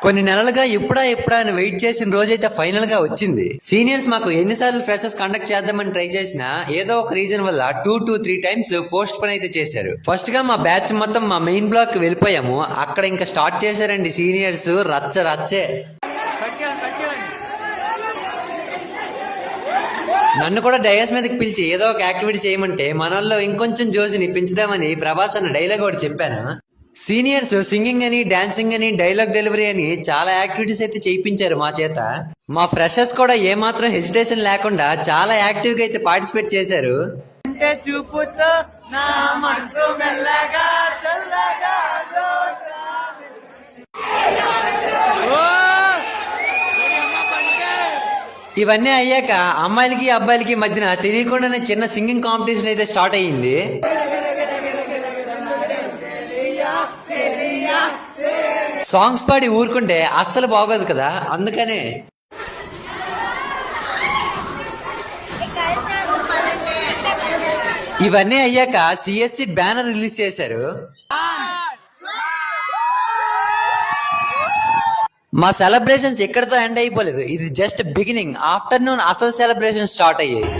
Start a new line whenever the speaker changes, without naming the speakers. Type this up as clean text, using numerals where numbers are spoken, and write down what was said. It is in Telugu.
కొన్ని నెలలుగా ఎప్పుడా అని వెయిట్ చేసిన రోజైతే ఫైనల్ గా వచ్చింది. సీనియర్స్ మాకు ఎన్నిసార్లు ఫ్రెషర్స్ కండక్ట్ చేద్దామని ట్రై చేసినా ఏదో ఒక రీజన్ వల్ల 2 to 3 టైమ్స్ పోస్ట్ పోన్ అయితే చేశారు. ఫస్ట్ గా మా బ్యాచ్ మొత్తం మా మెయిన్ బ్లాక్ కి వెళ్ళిపోయాము. అక్కడ ఇంకా స్టార్ట్ చేశారండి సీనియర్స్ రచ్చే. నన్ను కూడా డయాస్ మీదకి పిలిచి ఏదో ఒక యాక్టివిటీ చేయమంటే మనల్లో ఇంకొంచెం జోసిని పెంచుదామని ప్రభాస్ అన్న డైలాగ్ కూడా చెప్పాను. సీనియర్స్ సింగింగ్ అని, డాన్సింగ్ అని, డైలాగ్ డెలివరీ అని చాలా యాక్టివిటీస్ అయితే చేయించారు మా చేత. మా ఫ్రెషర్స్ కూడా ఏమాత్రం హెసిటేషన్ లేకుండా చాలా యాక్టివ్ గా అయితే పార్టిసిపేట్ చేశారు. చూపుతో నా మనసు మెల్లగా చల్లగా ఇవన్నీ అయ్యాక అమ్మాయిలకి అబ్బాయిలకి మధ్యన తెలియకుండానే చిన్న సింగింగ్ కాంపిటీషన్ అయితే స్టార్ట్ అయ్యింది. సాంగ్స్ పాడి ఊరుకుంటే అస్సలు బాగోదు కదా, అందుకనే ఇవన్నీ అయ్యాక సిఎస్సి బ్యానర్ రిలీజ్ చేశారు. మా సెలబ్రేషన్స్ ఎక్కడితో ఎండ్ అయిపోలేదు, ఇది జస్ట్ బిగినింగ్. ఆఫ్టర్నూన్ అసలు సెలబ్రేషన్ స్టార్ట్ అయ్యాయి.